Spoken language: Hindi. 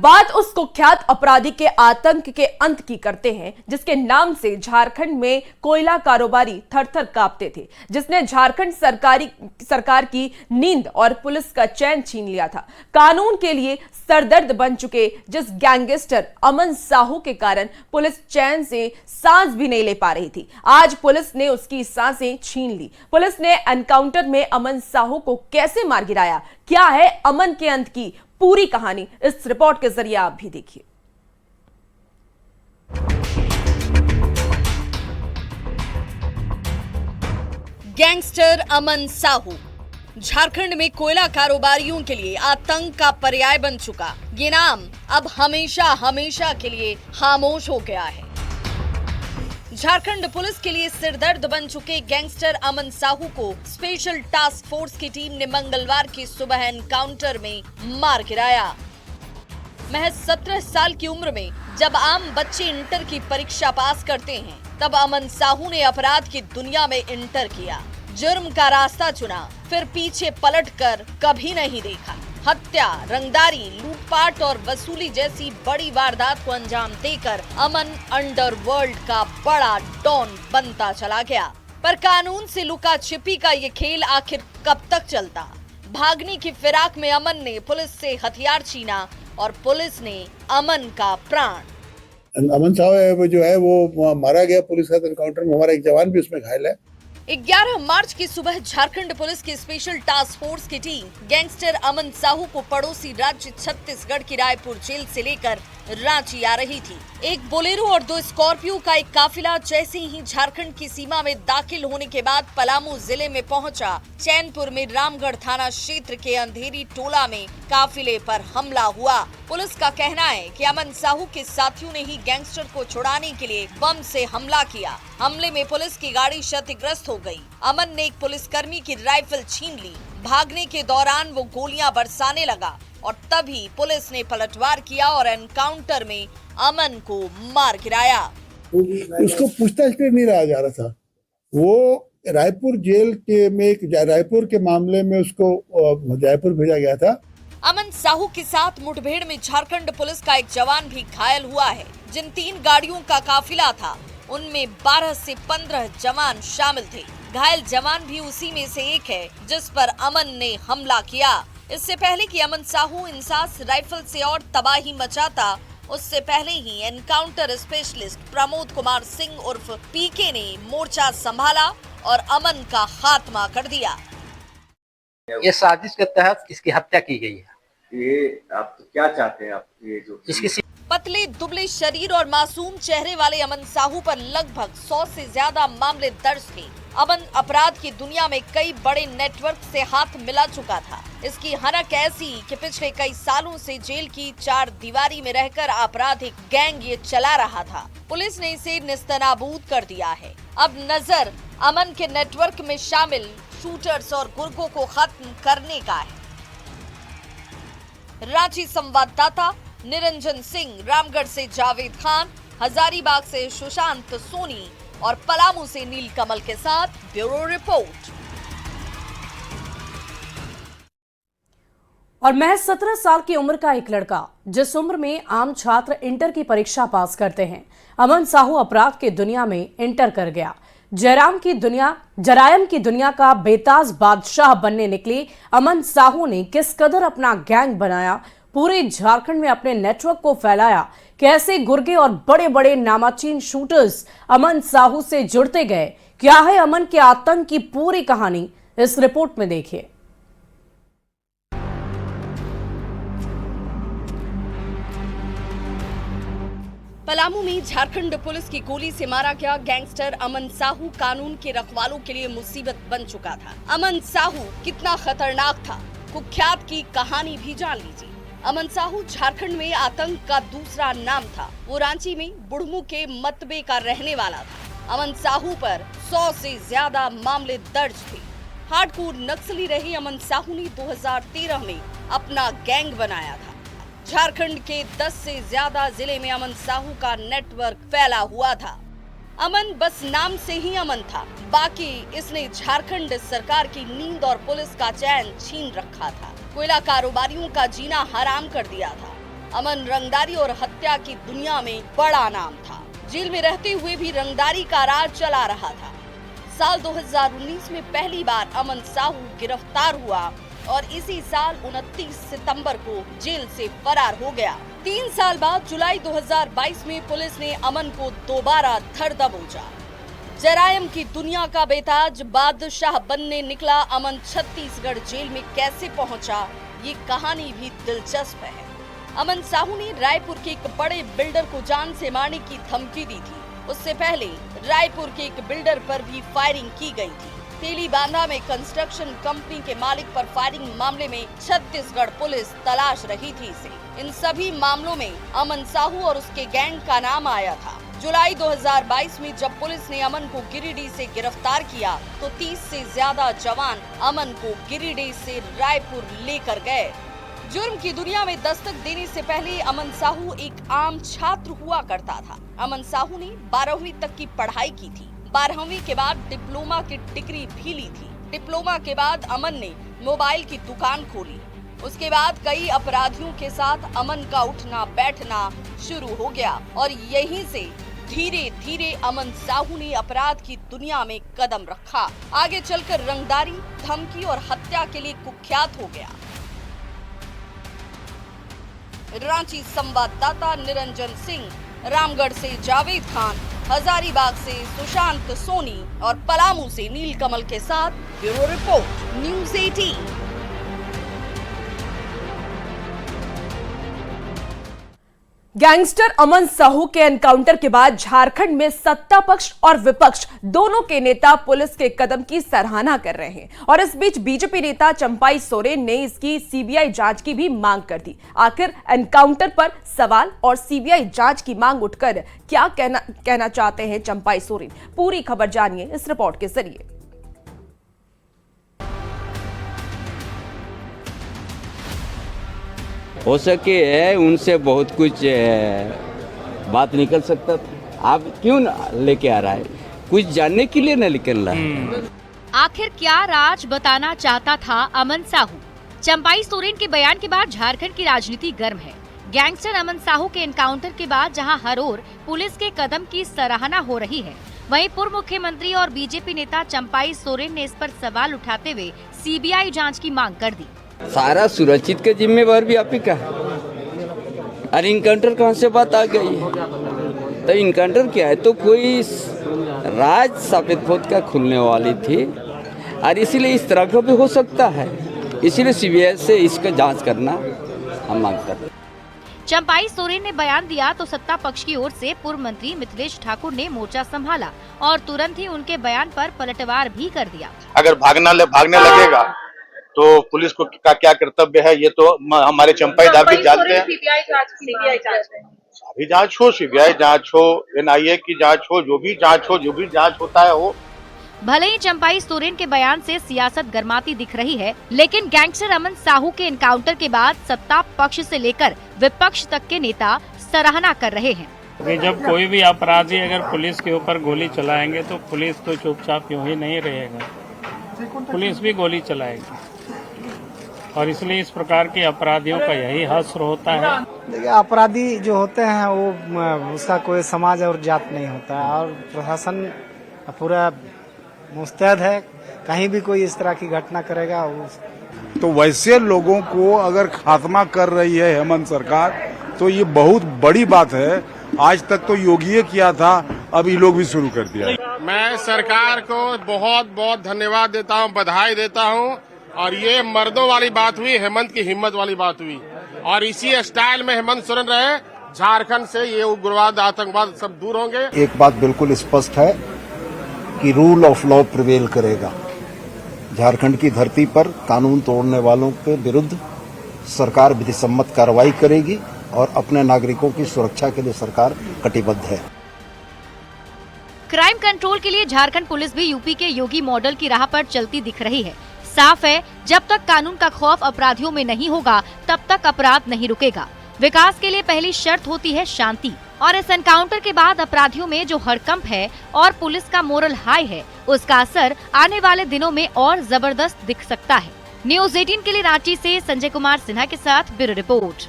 बात उस कुख्यात अपराधी के आतंक के अंत की करते हैं जिसके नाम से झारखंड में कोयला कारोबारी थर-थर कांपते थे, जिसने झारखंड सरकार की नींद और पुलिस का चैन छीन लिया था। कानून के लिए सरदर्द बन चुके जिस गैंगस्टर अमन साहू के कारण पुलिस चैन से सांस भी नहीं ले पा रही थी, आज पुलिस ने उसकी सांसें छीन ली। पुलिस ने एनकाउंटर में अमन साहू को कैसे मार गिराया, क्या है अमन के अंत की पूरी कहानी, इस रिपोर्ट के जरिए आप भी देखिए। गैंगस्टर अमन साहू झारखंड में कोयला कारोबारियों के लिए आतंक का पर्याय बन चुका। ये नाम अब हमेशा हमेशा के लिए खामोश हो गया है। झारखंड पुलिस के लिए सिरदर्द बन चुके गैंगस्टर अमन साहू को स्पेशल टास्क फोर्स की टीम ने मंगलवार की सुबह एनकाउंटर में मार गिराया। महज 17 साल की उम्र में जब आम बच्चे इंटर की परीक्षा पास करते हैं, तब अमन साहू ने अपराध की दुनिया में इंटर किया, जुर्म का रास्ता चुना, फिर पीछे पलटकर कभी नहीं देखा। हत्या, रंगदारी, लूटपाट और वसूली जैसी बड़ी वारदात को अंजाम देकर अमन अंडरवर्ल्ड का बड़ा डॉन बनता चला गया। पर कानून से लुका छिपी का ये खेल आखिर कब तक चलता? भागने की फिराक में अमन ने पुलिस से हथियार छीना और पुलिस ने अमन का प्राण। अमन साहू जो है वो मारा गया पुलिस का एनकाउंटर में, हमारा एक जवान भी उसमें घायल है। 11 मार्च की सुबह झारखंड पुलिस की स्पेशल टास्क फोर्स की टीम गैंगस्टर अमन साहू को पड़ोसी राज्य छत्तीसगढ़ की रायपुर जेल से लेकर रांची आ रही थी। एक बोलेरो और 2 स्कॉर्पियो का एक काफिला जैसे ही झारखंड की सीमा में दाखिल होने के बाद पलामू जिले में पहुंचा, चैनपुर में रामगढ़ थाना क्षेत्र के अंधेरी टोला में काफिले पर हमला हुआ। पुलिस का कहना है कि अमन साहू के साथियों ने ही गैंगस्टर को छुड़ाने के लिए बम से हमला किया। हमले में पुलिस की गाड़ी क्षतिग्रस्त हो गई। अमन ने एक पुलिसकर्मी की राइफल छीन ली। भागने के दौरान वो गोलियां बरसाने लगा और तभी पुलिस ने पलटवार किया और एनकाउंटर में अमन को मार गिराया। उसको पूछताछ के लिए नहीं रहा जा रहा था, वो रायपुर जेल के में रायपुर के मामले में उसको जयपुर भेजा गया था। अमन साहू के साथ मुठभेड़ में झारखंड पुलिस का एक जवान भी घायल हुआ है। जिन 3 गाड़ियों का काफिला था, उनमें 12 से 15 जवान शामिल थे। घायल जवान भी उसी में से एक है जिस पर अमन ने हमला किया। इससे पहले कि अमन साहू इंसास राइफल से और तबाही मचाता, उससे पहले ही एनकाउंटर स्पेशलिस्ट प्रमोद कुमार सिंह उर्फ पीके ने मोर्चा संभाला और अमन का खात्मा कर दिया। ये साजिश के तहत इसकी हत्या की गई है। ये आप क्या चाहते हैं? आप ये जो इसकी पतले दुबले शरीर और मासूम चेहरे वाले अमन साहू पर लगभग 100 से ज्यादा मामले दर्ज थे। अमन अपराध की दुनिया में कई बड़े नेटवर्क से हाथ मिला चुका था। इसकी हनक ऐसी कि पिछले कई सालों से जेल की 4 दीवारी में रहकर आपराधिक गैंग ये चला रहा था। पुलिस ने इसे निस्तनाबूद कर दिया है। अब नजर अमन के नेटवर्क में शामिल शूटर्स और गुर्गों को खत्म करने का है। रांची संवाददाता निरंजन सिंह, रामगढ़ से जावेद खान, हजारीबाग से सुशांत सोनी और पलामू से नीलकमल के साथ ब्यूरो रिपोर्ट। और महज 17 साल की उम्र का एक लड़का, जिस उम्र में आम छात्र इंटर की परीक्षा पास करते हैं, अमन साहू अपराध की दुनिया में इंटर कर गया। जरायम की दुनिया का बेताज बादशाह बनने निकले अमन साहू ने किस कदर अपना गैंग बनाया, पूरे झारखंड में अपने नेटवर्क को फैलाया, कैसे गुर्गे और बड़े बड़े नामाचीन शूटर्स अमन साहू से जुड़ते गए, क्या है अमन के आतंक की पूरी कहानी, इस रिपोर्ट में देखिए। पलामू में झारखंड पुलिस की गोली से मारा गया गैंगस्टर अमन साहू कानून के रखवालों के लिए मुसीबत बन चुका था। अमन साहू कितना खतरनाक था, कुख्यात की कहानी भी जान लीजिए। अमन साहू झारखंड में आतंक का दूसरा नाम था। वो रांची में बुढ़मू के मतबे का रहने वाला था। अमन साहू पर 100 से ज्यादा मामले दर्ज थे। हार्डकोर नक्सली रहे अमन साहू ने 2013 में अपना गैंग बनाया था। झारखंड के 10 से ज्यादा जिले में अमन साहू का नेटवर्क फैला हुआ था। अमन बस नाम से ही अमन था, बाकी इसने झारखंड सरकार की नींद और पुलिस का चैन छीन रखा था। कोयला कारोबारियों का जीना हराम कर दिया था। अमन रंगदारी और हत्या की दुनिया में बड़ा नाम था। जेल में रहते हुए भी रंगदारी का राज चला रहा था। साल 2019 में पहली बार अमन साहू गिरफ्तार हुआ और इसी साल 29 सितंबर को जेल से फरार हो गया। 3 साल बाद जुलाई 2022 में पुलिस ने अमन को दोबारा धर दबोचा। जरायम की दुनिया का बेताज बादशाह बनने निकला अमन छत्तीसगढ़ जेल में कैसे पहुंचा, ये कहानी भी दिलचस्प है। अमन साहू ने रायपुर के एक बड़े बिल्डर को जान से मारने की धमकी दी थी। उससे पहले रायपुर के एक बिल्डर पर भी फायरिंग की गई थी। तेलीबांधा में कंस्ट्रक्शन कंपनी के मालिक पर फायरिंग मामले में छत्तीसगढ़ पुलिस तलाश रही थी इसे। इन सभी मामलों में अमन साहू और उसके गैंग का नाम आया था। जुलाई 2022 में जब पुलिस ने अमन को गिरिडीह से गिरफ्तार किया तो 30 से ज्यादा जवान अमन को गिरिडीह से रायपुर लेकर गए। जुर्म की दुनिया में दस्तक देने से पहले अमन साहू एक आम छात्र हुआ करता था। अमन साहू ने 12वीं तक की पढ़ाई की थी। 12वीं के बाद डिप्लोमा की डिग्री भी ली थी। डिप्लोमा के बाद अमन ने मोबाइल की दुकान खोली। उसके बाद कई अपराधियों के साथ अमन का उठना बैठना शुरू हो गया और यहीं से धीरे धीरे अमन साहू ने अपराध की दुनिया में कदम रखा। आगे चलकर रंगदारी, धमकी और हत्या के लिए कुख्यात हो गया। रांची संवाददाता निरंजन सिंह, रामगढ़ से जावेद खान, हजारीबाग से सुशांत सोनी और पलामू से नीलकमल के साथ ब्यूरो रिपोर्ट, न्यूज़ 18। गैंगस्टर अमन साहू के एनकाउंटर के बाद झारखंड में सत्ता पक्ष और विपक्ष दोनों के नेता पुलिस के कदम की सराहना कर रहे हैं और इस बीच बीजेपी नेता चंपाई सोरेन ने इसकी सीबीआई जांच की भी मांग कर दी। आखिर एनकाउंटर पर सवाल और सीबीआई जांच की मांग उठकर क्या कहना चाहते हैं चंपाई सोरेन, पूरी खबर जानिए इस रिपोर्ट के जरिए। हो सके है उनसे बहुत कुछ बात निकल सकता था। आप क्यों लेके आ रहा है? कुछ जानने के लिए न निकल रहा है। आखिर क्या राज बताना चाहता था अमन साहू? चंपाई सोरेन के बयान के बाद झारखंड की राजनीति गर्म है। गैंगस्टर अमन साहू के एनकाउंटर के बाद जहां हर ओर पुलिस के कदम की सराहना हो रही है, वहीं पूर्व मुख्यमंत्री और बीजेपी नेता चंपाई सोरेन ने इस पर सवाल उठाते हुए सीबीआई जांच की मांग कर दी। सारा सुरक्षित का जिम्मेवार भी आप ही का है। अरे इनकाउंटर कहाँ से बात आ गई है? तो इनकाउंटर क्या है? तो कोई राज साबित होत का खुलने वाली थी और इसीलिए इस तरह का भी हो सकता है। इसीलिए सीबीआई से इसका जांच करना हम मांग करते हैं। चंपाई सोरेन ने बयान दिया तो सत्ता पक्ष की ओर से पूर्व मंत्री मिथिलेश ठाकुर ने मोर्चा संभाला और तुरंत ही उनके बयान पर पलटवार भी कर दिया। अगर भागने लगेगा तो पुलिस को का क्या कर्तव्य है ये तो हमारे चंपाई साहब भी जानते हैं। सीबीआई जांच हो, सीबीआई जांच हो, एनआईए की जांच हो, जो भी जांच होता है हो। भले ही चंपाई सोरेन के बयान से सियासत गर्माती दिख रही है, लेकिन गैंगस्टर अमन साहू के एनकाउंटर के बाद सत्ता पक्ष से लेकर विपक्ष तक के नेता सराहना कर रहे हैं। जब कोई भी अपराधी अगर पुलिस के ऊपर गोली चलाएंगे तो पुलिस तो चुपचाप यूं ही नहीं रहेगा, पुलिस भी गोली चलाएगी और इसलिए इस प्रकार के अपराधियों का यही हश्र होता है। देखिए, अपराधी जो होते हैं वो उसका कोई समाज और जात नहीं होता है और प्रशासन पूरा मुस्तैद है। कहीं भी कोई इस तरह की घटना करेगा तो वैसे लोगों को अगर खात्मा कर रही है हेमंत सरकार तो ये बहुत बड़ी बात है। आज तक तो योगी किया था, अब ये लोग भी शुरू कर दिया। मैं सरकार को बहुत बहुत धन्यवाद देता हूँ, बधाई देता हूँ। और ये मर्दों वाली बात हुई, हेमंत की हिम्मत वाली बात हुई और इसी स्टाइल में हेमंत सोरेन रहे, झारखंड से ये उग्रवाद आतंकवाद सब दूर होंगे। एक बात बिल्कुल स्पष्ट है कि रूल ऑफ लॉ प्रिवेल करेगा। झारखंड की धरती पर कानून तोड़ने वालों के विरुद्ध सरकार विधिसम्मत कार्रवाई करेगी और अपने नागरिकों की सुरक्षा के लिए सरकार कटिबद्ध है। क्राइम कंट्रोल के लिए झारखंड पुलिस भी यूपी के योगी मॉडल की राह पर चलती दिख रही है। साफ है, जब तक कानून का खौफ अपराधियों में नहीं होगा तब तक अपराध नहीं रुकेगा। विकास के लिए पहली शर्त होती है शांति और इस एनकाउंटर के बाद अपराधियों में जो हड़कंप है और पुलिस का मोरल हाई है, उसका असर आने वाले दिनों में और जबरदस्त दिख सकता है। न्यूज़ 18 के लिए रांची से संजय कुमार सिन्हा के साथ ब्यूरो रिपोर्ट।